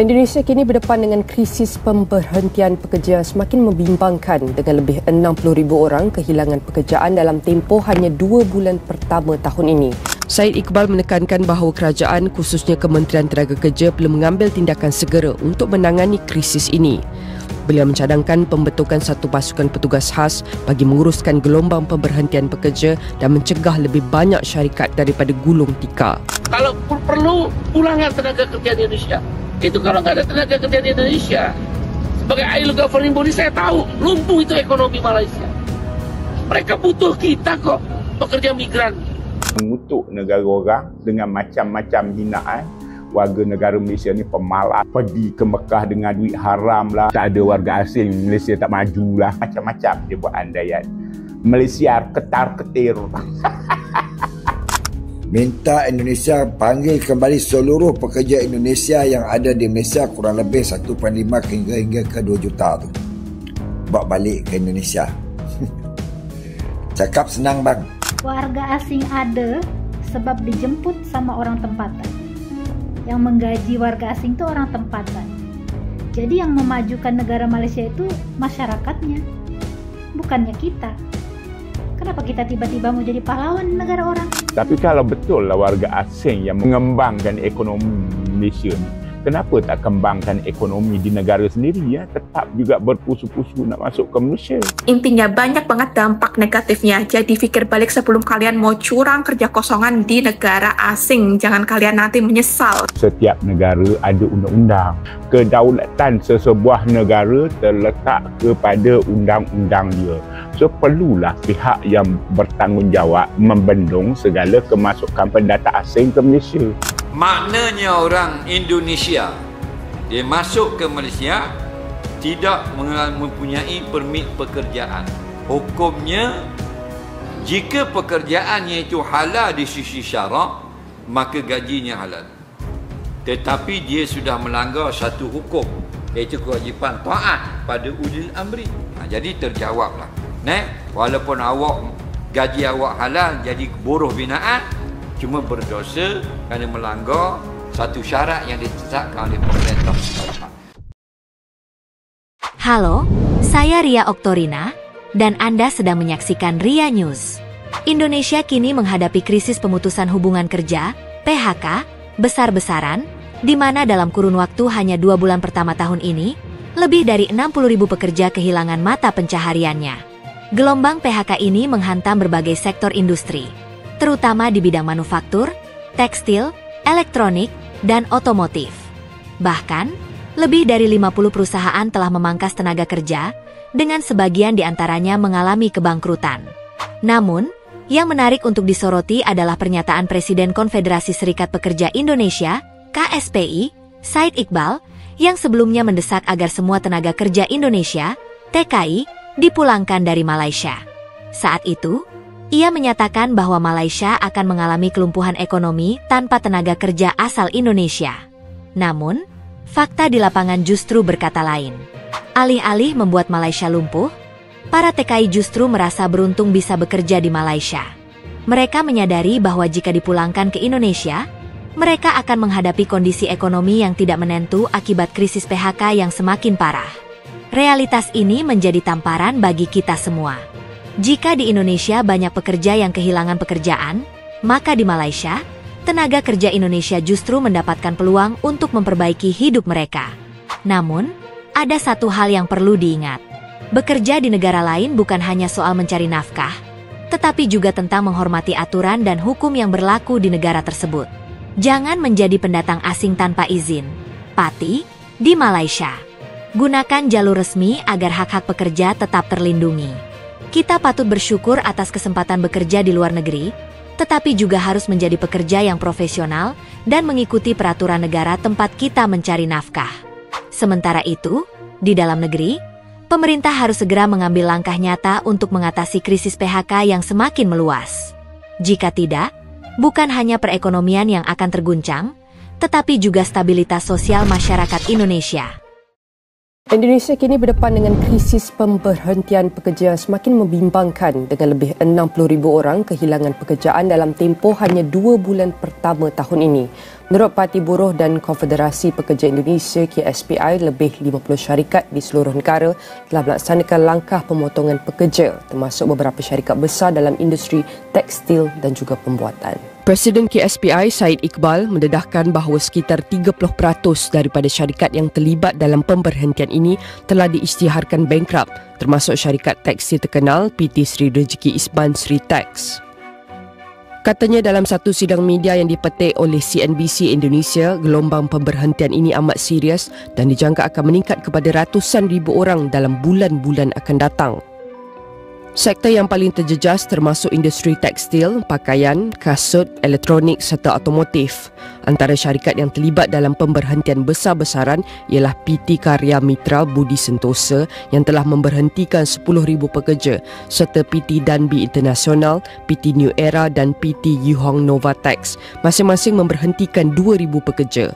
Indonesia kini berdepan dengan krisis pemberhentian pekerja semakin membimbangkan dengan lebih 60,000 orang kehilangan pekerjaan dalam tempoh hanya 2 bulan pertama tahun ini. Syed Iqbal menekankan bahawa kerajaan khususnya Kementerian Tenaga Kerja perlu mengambil tindakan segera untuk menangani krisis ini. Beliau mencadangkan pembentukan satu pasukan petugas khas bagi menguruskan gelombang pemberhentian pekerja dan mencegah lebih banyak syarikat daripada gulung tikar. Kalau perlu pulangan tenaga kerja di Indonesia. Itu kalau nggak ada tenaga kerja di Indonesia. Sebagai ILO governing body saya tahu lumpuh itu ekonomi Malaysia. Mereka butuh kita kok, pekerja migran. Mengutuk negara orang dengan macam-macam hinaan. Warga negara Malaysia ni pemalas, pergi ke Mekah dengan duit haram lah, tak ada warga asing, Malaysia tak maju lah, macam-macam dia buat andaian. Malaysia ketar-ketir. Minta Indonesia panggil kembali seluruh pekerja Indonesia yang ada di Malaysia kurang lebih 1.5 hingga ke 2 juta tu. Bawa balik ke Indonesia. Cakap senang bang. Warga asing ada sebab dijemput sama orang tempatan. Yang menggaji warga asing itu orang tempatan. Jadi yang memajukan negara Malaysia itu masyarakatnya, bukannya kita. Kenapa kita tiba-tiba mau jadi pahlawan negara orang? Tapi kalau betul lah warga asing yang mengembangkan ekonomi Malaysia ni, kenapa tak kembangkan ekonomi di negara sendiri ya? Tetap juga berpusu-pusu nak masuk ke Malaysia. Intinya banyak banget dampak negatifnya. Jadi fikir balik sebelum kalian mau curang kerja kosongan di negara asing. Jangan kalian nanti menyesal. Setiap negara ada undang-undang. Kedaulatan sesebuah negara terletak kepada undang-undang dia. So perlulah pihak yang bertanggungjawab membendung segala kemasukan pendata asing ke Malaysia. Maknanya orang Indonesia dia masuk ke Malaysia tidak mempunyai permit pekerjaan. Hukumnya jika pekerjaannya itu halal di sisi syarak, maka gajinya halal. Tetapi dia sudah melanggar satu hukum, iaitu kewajipan taat pada ulil amri. Jadi terjawablah. Walaupun gaji awak halal jadi buruh binaan, cuma berdosa kerana melanggar satu syarat yang ditetapkan oleh pemerintah. Halo, saya Ria Oktorina dan Anda sedang menyaksikan Ria News. Indonesia kini menghadapi krisis pemutusan hubungan kerja, PHK, besar-besaran, di mana dalam kurun waktu hanya 2 bulan pertama tahun ini, lebih dari 60.000 pekerja kehilangan mata pencahariannya. Gelombang PHK ini menghantam berbagai sektor industri, terutama di bidang manufaktur, tekstil, elektronik, dan otomotif. Bahkan, lebih dari 50 perusahaan telah memangkas tenaga kerja, dengan sebagian di antaranya mengalami kebangkrutan. Namun, yang menarik untuk disoroti adalah pernyataan Presiden Konfederasi Serikat Pekerja Indonesia, KSPI, Syed Iqbal, yang sebelumnya mendesak agar semua tenaga kerja Indonesia, TKI, dipulangkan dari Malaysia. Saat itu, ia menyatakan bahwa Malaysia akan mengalami kelumpuhan ekonomi tanpa tenaga kerja asal Indonesia. Namun, fakta di lapangan justru berkata lain. Alih-alih membuat Malaysia lumpuh, para TKI justru merasa beruntung bisa bekerja di Malaysia. Mereka menyadari bahwa jika dipulangkan ke Indonesia, mereka akan menghadapi kondisi ekonomi yang tidak menentu akibat krisis PHK yang semakin parah. Realitas ini menjadi tamparan bagi kita semua. Jika di Indonesia banyak pekerja yang kehilangan pekerjaan, maka di Malaysia, tenaga kerja Indonesia justru mendapatkan peluang untuk memperbaiki hidup mereka. Namun, ada satu hal yang perlu diingat. Bekerja di negara lain bukan hanya soal mencari nafkah, tetapi juga tentang menghormati aturan dan hukum yang berlaku di negara tersebut. Jangan menjadi pendatang asing tanpa izin. Pati, di Malaysia. Gunakan jalur resmi agar hak-hak pekerja tetap terlindungi. Kita patut bersyukur atas kesempatan bekerja di luar negeri, tetapi juga harus menjadi pekerja yang profesional dan mengikuti peraturan negara tempat kita mencari nafkah. Sementara itu, di dalam negeri, pemerintah harus segera mengambil langkah nyata untuk mengatasi krisis PHK yang semakin meluas. Jika tidak, bukan hanya perekonomian yang akan terguncang, tetapi juga stabilitas sosial masyarakat Indonesia. Indonesia kini berdepan dengan krisis pemberhentian pekerja semakin membimbangkan dengan lebih 60,000 orang kehilangan pekerjaan dalam tempoh hanya 2 bulan pertama tahun ini. Menurut Parti Buruh dan Konfederasi Pekerja Indonesia KSPI, lebih 50 syarikat di seluruh negara telah melaksanakan langkah pemotongan pekerja, termasuk beberapa syarikat besar dalam industri tekstil dan juga pembuatan. Presiden KSPI Syed Iqbal mendedahkan bahawa sekitar 30% daripada syarikat yang terlibat dalam pemberhentian ini telah diisytiharkan bankrupt, termasuk syarikat tekstil terkenal PT Sri Rezeki Isban Sri Tex. Katanya dalam satu sidang media yang dipetik oleh CNBC Indonesia, gelombang pemberhentian ini amat serius dan dijangka akan meningkat kepada ratusan ribu orang dalam bulan-bulan akan datang. Sektor yang paling terjejas termasuk industri tekstil, pakaian, kasut, elektronik serta otomotif. Antara syarikat yang terlibat dalam pemberhentian besar-besaran ialah PT Karya Mitra Budi Sentosa yang telah memberhentikan 10,000 pekerja serta PT Danbi International, PT New Era dan PT Yuhong Novatex masing-masing memberhentikan 2,000 pekerja.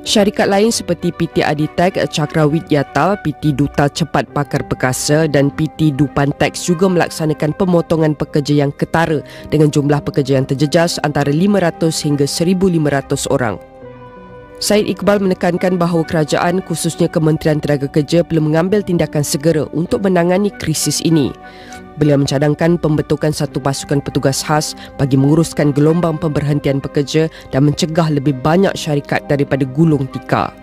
Syarikat lain seperti PT Aditek, Cakrawidyata, PT Duta Cepat Pakar Perkasa dan PT Dupantex juga melaksanakan pemotongan pekerja yang ketara dengan jumlah pekerja yang terjejas antara 500 hingga 1,500 orang. Syed Iqbal menekankan bahawa kerajaan khususnya Kementerian Tenaga Kerja perlu mengambil tindakan segera untuk menangani krisis ini. Beliau mencadangkan pembentukan satu pasukan petugas khas bagi menguruskan gelombang pemberhentian pekerja dan mencegah lebih banyak syarikat daripada gulung tikar.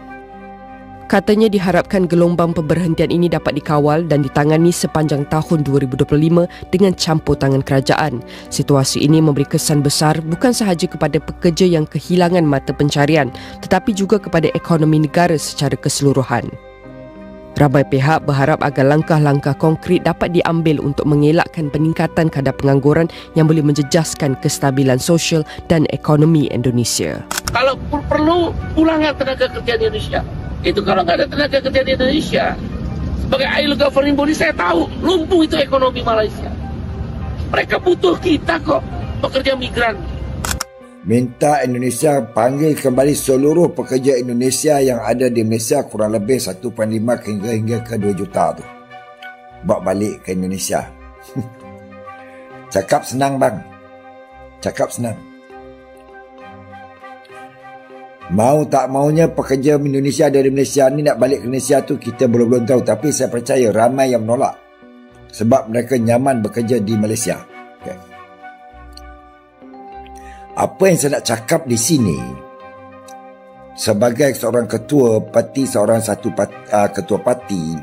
Katanya diharapkan gelombang pemberhentian ini dapat dikawal dan ditangani sepanjang tahun 2025 dengan campur tangan kerajaan. Situasi ini memberi kesan besar bukan sahaja kepada pekerja yang kehilangan mata pencarian, tetapi juga kepada ekonomi negara secara keseluruhan. Ramai pihak berharap agar langkah-langkah konkret dapat diambil untuk mengelakkan peningkatan kadar pengangguran yang boleh menjejaskan kestabilan sosial dan ekonomi Indonesia. Kalau perlu, pulanglah tenaga kerja di Indonesia. Itu kalau nggak ada tenaga kerja di Indonesia. Sebagai ILO governing body saya tahu, lumpuh itu ekonomi Malaysia. Mereka butuh kita kok, pekerja migran. Minta Indonesia panggil kembali seluruh pekerja Indonesia yang ada di Malaysia kurang lebih 1.5 hingga ke 2 juta tu. Bawa balik ke Indonesia. Cakap senang bang. Cakap senang. Mau tak maunya pekerja Indonesia dari Malaysia ni nak balik ke Malaysia tu kita belum tahu. Tapi saya percaya ramai yang menolak. Sebab mereka nyaman bekerja di Malaysia. Okay. Apa yang saya nak cakap di sini, sebagai seorang ketua parti, ketua parti,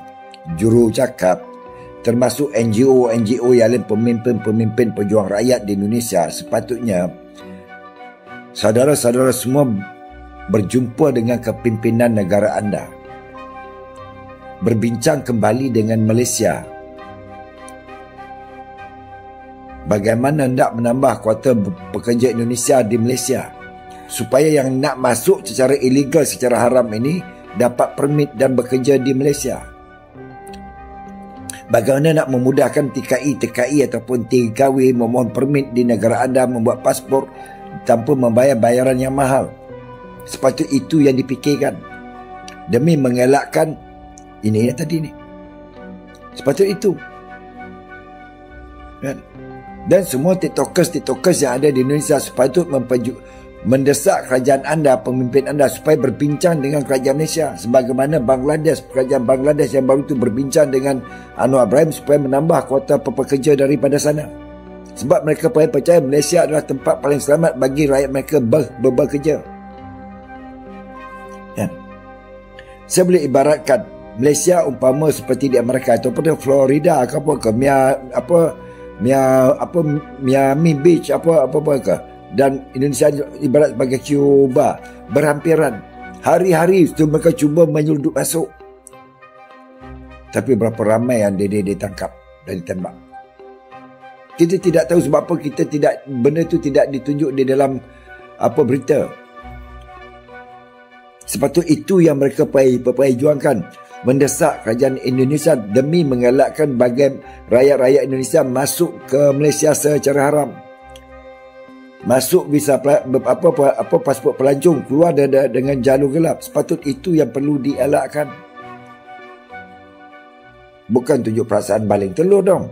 juru cakap, termasuk NGO yang lain, pemimpin pejuang rakyat di Indonesia, sepatutnya saudara-saudara semua berjumpa dengan kepimpinan negara anda, berbincang kembali dengan Malaysia. Bagaimana nak menambah kuota pekerja Indonesia di Malaysia supaya yang nak masuk secara ilegal, secara haram ini dapat permit dan bekerja di Malaysia. Bagaimana nak memudahkan TKI ataupun TKW memohon permit di negara anda, membuat pasport tanpa membayar bayaran yang mahal. Sepatutnya itu yang dipikirkan demi mengelakkan ini yang tadi ni. Sepatutnya itu. Kan? Dan semua tiktokers yang ada di Indonesia sepatutnya mendesak kerajaan anda, pemimpin anda supaya berbincang dengan kerajaan Malaysia. Sebagaimana kerajaan Bangladesh yang baru itu berbincang dengan Anwar Ibrahim supaya menambah kuota pekerja daripada sana. Sebab mereka percaya Malaysia adalah tempat paling selamat bagi rakyat mereka bekerja. Ya. Saya boleh ibaratkan Malaysia umpama seperti di Amerika ataupun Florida ke Miami Beach apa ke, dan Indonesia ibarat sebagai Cuba, berhampiran. Hari-hari itu mereka cuba menyelundup masuk. Tapi berapa ramai yang ditangkap dan ditembak. Kita tidak tahu sebab apa benda itu tidak ditunjuk di dalam berita. Sepatutnya itu yang mereka perjuangkan. Mendesak kerajaan Indonesia demi mengelakkan bagian rakyat-rakyat Indonesia masuk ke Malaysia secara haram. Masuk visa pasport pelancong, keluar dengan jalur gelap. Sepatutnya itu yang perlu dielakkan. Bukan tunjuk perasaan baling telur dong.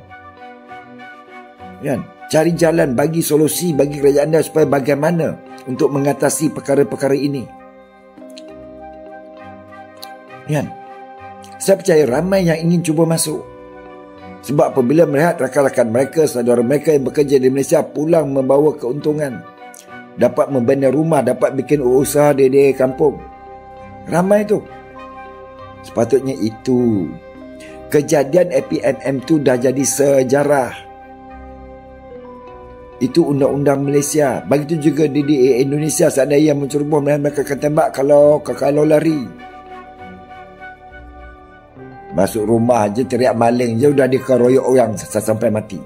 Kan? Cari jalan, bagi solusi bagi kerajaan anda supaya bagaimana untuk mengatasi perkara-perkara ini. Kan? Saya percaya ramai yang ingin cuba masuk. Sebab apabila melihat rakan-rakan mereka, saudara mereka yang bekerja di Malaysia pulang membawa keuntungan, dapat membina rumah, dapat bikin usaha di kampung, ramai tu. Sepatutnya itu. Kejadian APNM tu dah jadi sejarah. Itu undang-undang Malaysia. Begitu juga di Indonesia, seandainya yang menceroboh, mereka akan tembak kalau lari. Masuk rumah je teriak maling je dah dikeroyok orang sampai mati.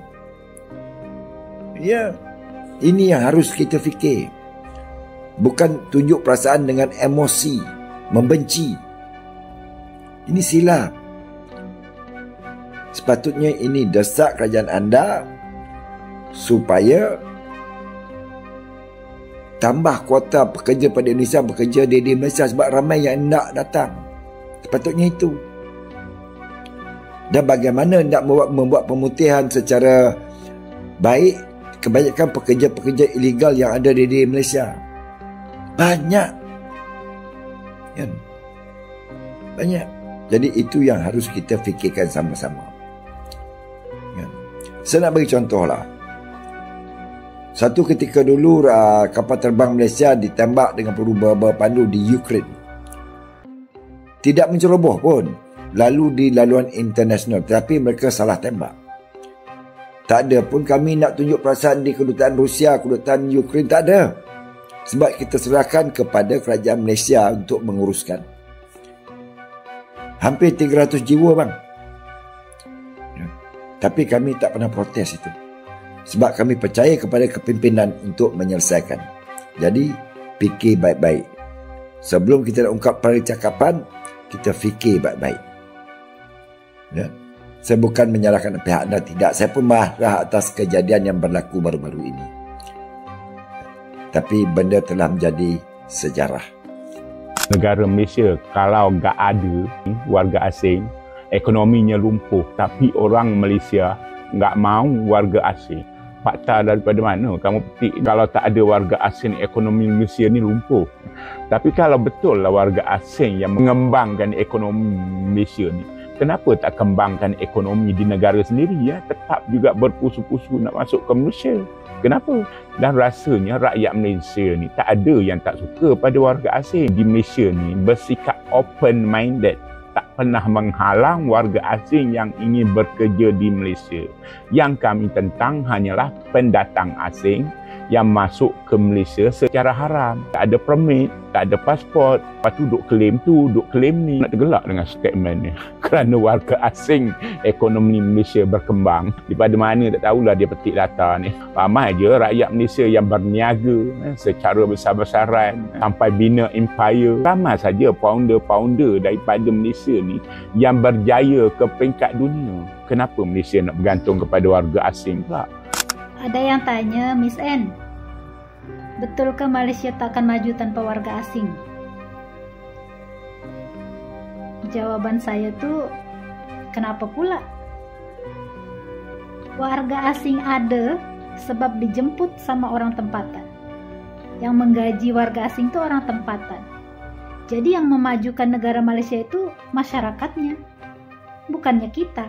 Ya, ini yang harus kita fikir. Bukan tunjuk perasaan dengan emosi, membenci. Ini silap. Sepatutnya ini desak kerajaan anda supaya tambah kuota pekerja pada Indonesia bekerja di Malaysia, sebab ramai yang nak datang. Sepatutnya itu. Dan bagaimana nak membuat pemutihan secara baik kebanyakan pekerja-pekerja ilegal yang ada di Malaysia. Banyak. Kan? Banyak. Jadi itu yang harus kita fikirkan sama-sama. Kan? Saya nak bagi contoh lah. Satu ketika dulu kapal terbang Malaysia ditembak dengan peluru berpandu di Ukraine. Tidak menceroboh pun. Lalu di laluan internasional, tetapi mereka salah tembak. Tak ada pun kami nak tunjuk perasaan di kedutaan Rusia, kedutaan Ukraine, tak ada. Sebab kita serahkan kepada kerajaan Malaysia untuk menguruskan. Hampir 300 jiwa bang. Tapi kami tak pernah protes itu. Sebab kami percaya kepada kepimpinan untuk menyelesaikan. Jadi fikir baik-baik. Sebelum kita nak ungkap percakapan, kita fikir baik-baik. Ya. Saya bukan menyalahkan pihak anda, tidak. Saya pun marah atas kejadian yang berlaku baru-baru ini. Tapi benda telah menjadi sejarah. Negara Malaysia kalau tak ada warga asing, ekonominya lumpuh. Tapi orang Malaysia tak mau warga asing. Fakta daripada mana kamu petik? Kalau tak ada warga asing, ekonomi Malaysia ni lumpuh. Tapi kalau betul lah warga asing yang mengembangkan ekonomi Malaysia ni, kenapa tak kembangkan ekonomi di negara sendiri ya? Tetap juga berpusu-pusu nak masuk ke Malaysia. Kenapa? Dan rasanya rakyat Malaysia ni tak ada yang tak suka pada warga asing. Di Malaysia ni bersikap open-minded. Tak pernah menghalang warga asing yang ingin bekerja di Malaysia. Yang kami tentang hanyalah pendatang asing yang masuk ke Malaysia secara haram. Tak ada permit, tak ada pasport. Lepas tu duk claim ni. Nak tergelak dengan statement ni. Kerana warga asing, ekonomi Malaysia berkembang. Daripada mana tak tahulah dia petik data ni. Ramai je rakyat Malaysia yang berniaga secara besar-besaran sampai bina empire. Ramai saja founder-founder daripada Malaysia ni yang berjaya ke peringkat dunia. Kenapa Malaysia nak bergantung kepada warga asing pula? Ada yang tanya, Miss N, betulkah Malaysia tak akan maju tanpa warga asing? Jawaban saya tuh, kenapa pula? Warga asing ada sebab dijemput sama orang tempatan. Yang menggaji warga asing itu orang tempatan. Jadi yang memajukan negara Malaysia itu masyarakatnya, bukannya kita.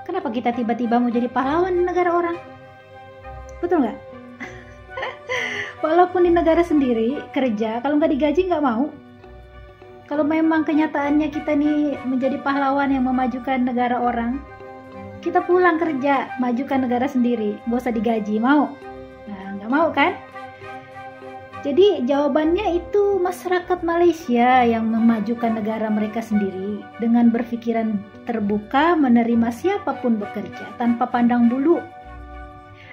Kenapa kita tiba-tiba mau jadi pahlawan negara orang? Betul nggak? Walaupun di negara sendiri kerja, kalau nggak digaji nggak mau. Kalau memang kenyataannya kita nih menjadi pahlawan yang memajukan negara orang, kita pulang kerja, majukan negara sendiri, nggak usah digaji, mau? Nah, nggak mau kan? Jadi jawabannya itu masyarakat Malaysia yang memajukan negara mereka sendiri dengan berpikiran terbuka menerima siapapun bekerja tanpa pandang bulu.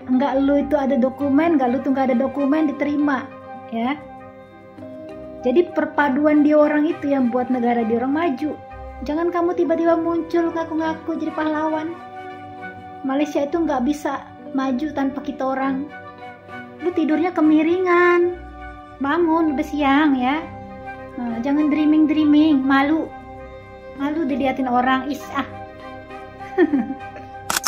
Enggak lu itu ada dokumen, enggak lu tuh enggak ada dokumen diterima, ya. Jadi perpaduan di orang itu yang buat negara di orang maju. Jangan kamu tiba-tiba muncul ngaku-ngaku jadi pahlawan. Malaysia itu enggak bisa maju tanpa kita orang. Lu tidurnya kemiringan, bangun udah siang ya. Nah, jangan dreaming, malu diliatin orang,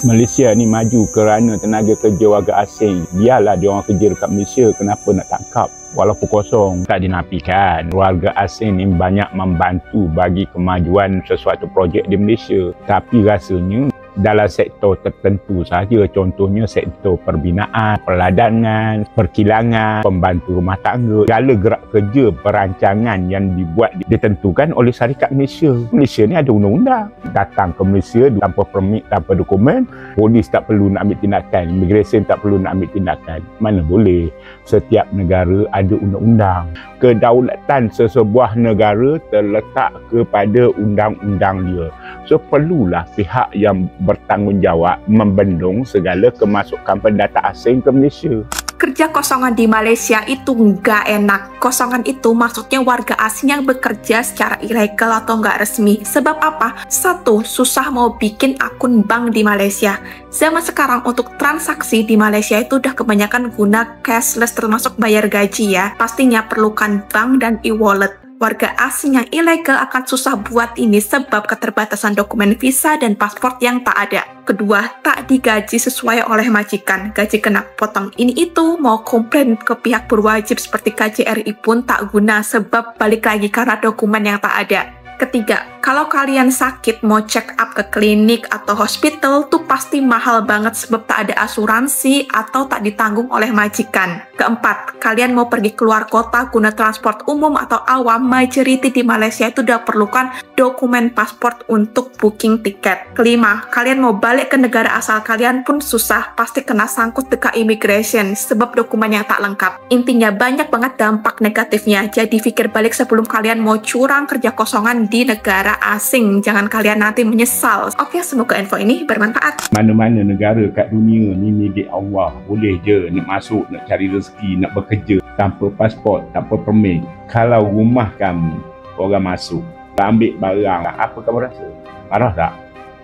Malaysia ni maju kerana tenaga kerja warga asing. Biarlah dia orang kerja dekat Malaysia, kenapa nak tangkap? Walaupun kosong, tak dinafikan warga asing ni banyak membantu bagi kemajuan sesuatu projek di Malaysia. Tapi rasanya dalam sektor tertentu sahaja, contohnya sektor perbinaan, perladanan, perkilangan, pembantu rumah tangga. Segala gerak kerja perancangan yang dibuat ditentukan oleh syarikat Malaysia. Malaysia ni ada undang-undang. Datang ke Malaysia tanpa permit, tanpa dokumen, polis tak perlu nak ambil tindakan, immigration tak perlu nak ambil tindakan. Mana boleh? Setiap negara ada undang-undang. Kedaulatan sesebuah negara terletak kepada undang-undang dia. So perlulah pihak yang bertanggungjawab membendung segala kemasukan pendata asing ke Malaysia. Kerja kosongan di Malaysia itu nggak enak. Kosongan itu maksudnya warga asing yang bekerja secara ilegal atau nggak resmi. Sebab apa? Satu, susah mau bikin akun bank di Malaysia. Zaman sekarang untuk transaksi di Malaysia itu udah kebanyakan guna cashless termasuk bayar gaji ya. Pastinya perlukan bank dan e-wallet. Warga asing yang ilegal akan susah buat ini sebab keterbatasan dokumen visa dan paspor yang tak ada. Kedua, tak digaji sesuai oleh majikan. Gaji kena potong ini itu, mau komplain ke pihak berwajib seperti KJRI pun tak guna sebab balik lagi karena dokumen yang tak ada. Ketiga, kalau kalian sakit mau check up ke klinik atau hospital tuh pasti mahal banget sebab tak ada asuransi atau tak ditanggung oleh majikan. Keempat, kalian mau pergi keluar kota guna transport umum atau awam, majority di Malaysia itu udah perlukan dokumen paspor untuk booking tiket. Kelima, kalian mau balik ke negara asal kalian pun susah, pasti kena sangkut dekat immigration sebab dokumen yang tak lengkap. Intinya banyak banget dampak negatifnya, jadi pikir balik sebelum kalian mau curang kerja kosongan di negara asing, jangan kalian nanti menyesal. Oke, semoga info ini bermanfaat. Mana-mana negara kat dunia ni milik Allah. Boleh je nak masuk, nak cari rezeki, nak bekerja tanpa pasport, tanpa permit. Kalau rumah kamu orang masuk, ambil barang, apa kamu rasa? Marah tak?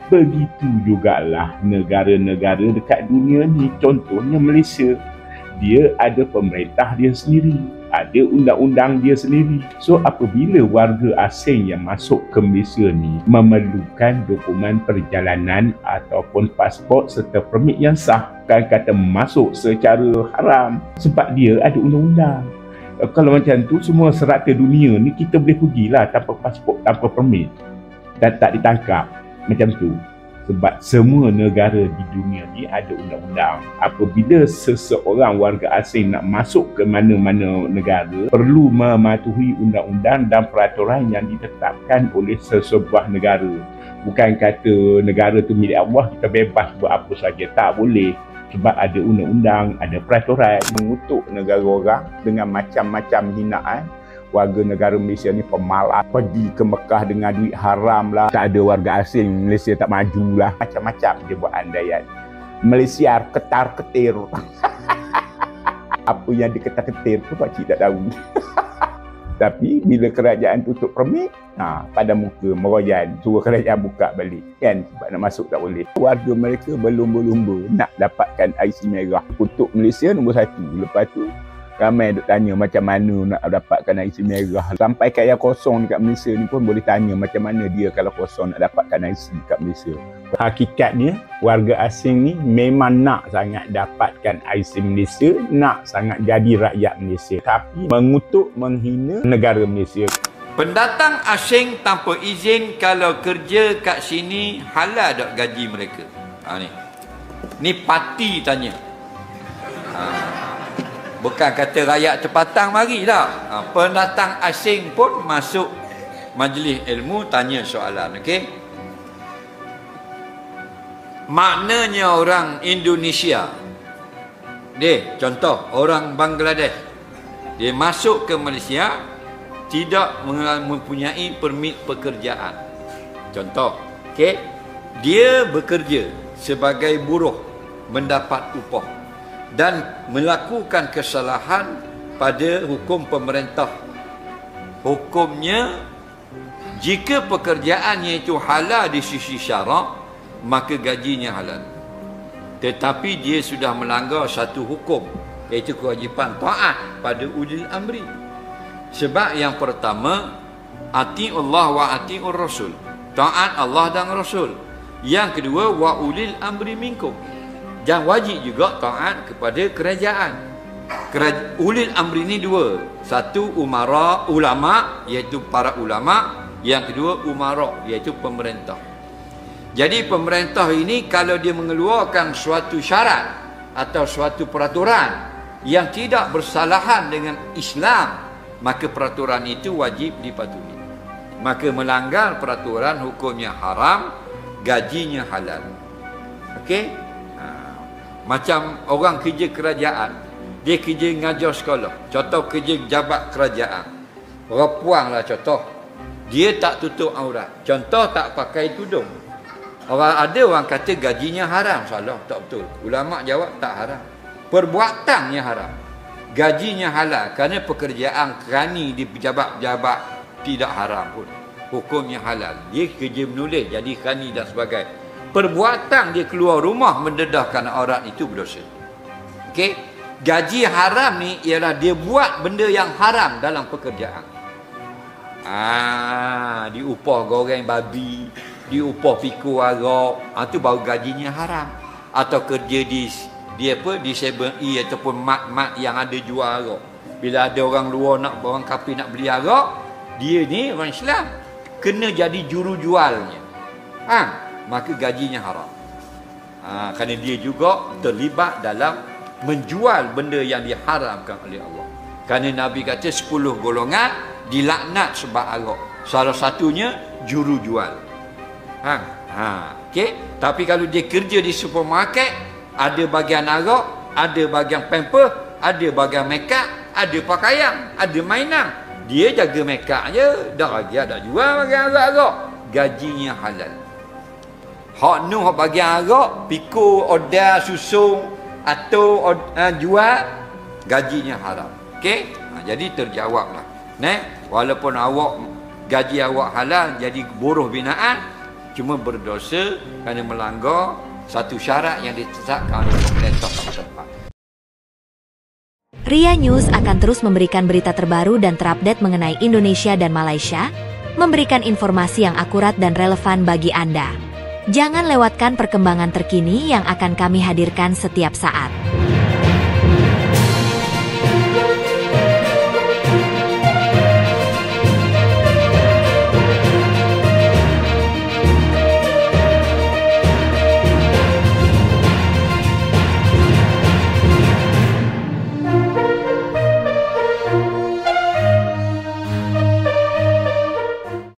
Begitu jugalah negara-negara dekat dunia ni. Contohnya Malaysia, dia ada pemerintah dia sendiri, ada undang-undang dia sendiri. So apabila warga asing yang masuk ke Malaysia ni memerlukan dokumen perjalanan ataupun pasport serta permit yang sah, bukan kata masuk secara haram, sebab dia ada undang-undang. Kalau macam tu semua serata dunia ni kita boleh pergilah tanpa pasport, tanpa permit dan tak ditangkap macam tu. Sebab semua negara di dunia ni ada undang-undang. Apabila seseorang warga asing nak masuk ke mana-mana negara, perlu mematuhi undang-undang dan peraturan yang ditetapkan oleh sesebuah negara. Bukan kata negara tu milik Allah, kita bebas buat apa saja. Tak boleh. Sebab ada undang-undang, ada peraturan. Mengutuk negara orang dengan macam-macam hinaan. Warga negara Malaysia ni pemalas, pergi ke Mekah dengan duit haram lah, tak ada warga asing, Malaysia tak maju lah, macam-macam dia buat andaian. Malaysia ketar-ketir. Apa yang diketar-ketir tu pakcik tak tahu. Tapi bila kerajaan tutup permit, pada muka meroyan, suruh kerajaan buka balik kan, sebab nak masuk tak boleh. Warga mereka berlumba-lumba nak dapatkan IC merah untuk Malaysia nombor 1. Lepas tu ramai duk tanya macam mana nak dapatkan IC merah. Sampai kat yang kosong dekat Malaysia ni pun boleh tanya macam mana dia kalau kosong nak dapatkan IC kat Malaysia. Hakikatnya warga asing ni memang nak sangat dapatkan IC Malaysia, nak sangat jadi rakyat Malaysia, tapi mengutuk, menghina negara Malaysia. Pendatang asing tanpa izin kalau kerja kat sini halal tak gaji mereka? Ni parti tanya. Bukan kata rakyat tempatan mari tak. Pendatang asing pun masuk majlis ilmu tanya soalan. Okey. Maknanya orang Indonesia, contoh orang Bangladesh, dia masuk ke Malaysia tidak mempunyai permit pekerjaan. Contoh, okey, dia bekerja sebagai buruh, mendapat upah dan melakukan kesalahan pada hukum pemerintah. Hukumnya, jika pekerjaannya itu halal di sisi syarak, maka gajinya halal. Tetapi dia sudah melanggar satu hukum, iaitu kewajipan taat pada ulil amri. Sebab yang pertama, ati'ullah wa ati'ur rasul, taat Allah dan Rasul. Yang kedua, wa ulil amri minkum. Dan wajib juga taat kepada kerajaan. Ulil amri ni dua. Satu ulama, iaitu para ulama. Yang kedua umara, iaitu pemerintah. Jadi pemerintah ini kalau dia mengeluarkan suatu syarat atau suatu peraturan yang tidak bersalahan dengan Islam, maka peraturan itu wajib dipatuhi. Maka melanggar peraturan hukumnya haram, gajinya halal. Okey? Macam orang kerja kerajaan, dia kerja ngajar sekolah. Contoh kerja jabat kerajaan. Orang puang lah contoh. Dia tak tutup aurat. Contoh tak pakai tudung. Ada orang kata gajinya haram. Salah, tak betul. Ulama jawab tak haram. Perbuatannya haram. Gajinya halal. Kerana pekerjaan kerani di pejabat-pejabat tidak haram pun. Hukumnya halal. Dia kerja menulis jadi kerani dan sebagainya. Perbuatan dia keluar rumah mendedahkan aurat itu berdosa. Okey? Gaji haram ni ialah dia buat benda yang haram dalam pekerjaan. Diupah goreng babi, diupah pikul arak, itu baru gajinya haram. Atau kerja di 7E ataupun mat-mat yang ada jual arak. Bila ada orang luar orang kafir nak beli arak, dia ni orang Islam kena jadi juru jualnya. Maka gajinya haram. Kerana dia juga terlibat dalam menjual benda yang diharamkan oleh Allah. Kerana Nabi kata 10 golongan dilaknat sebab arak. Salah satunya juru jual. Okey. Tapi kalau dia kerja di supermarket, ada bahagian arak, ada bahagian pamper, ada bahagian makeup, ada pakaian, ada mainan. Dia jaga makeup je, dah lagi ada jual bahagian arak-arak. Gajinya halal. Hak nu hak bahagian arak, pikul, order, susung atau jual, gajinya haram. Okey? Jadi terjawablah. Walaupun awak gaji awak halal jadi buruh binaan, cuma berdosa kerana melanggar satu syarat yang ditetapkan oleh pemerintah setempat. Ria News akan terus memberikan berita terbaru dan terupdate mengenai Indonesia dan Malaysia, memberikan informasi yang akurat dan relevan bagi Anda. Jangan lewatkan perkembangan terkini yang akan kami hadirkan setiap saat.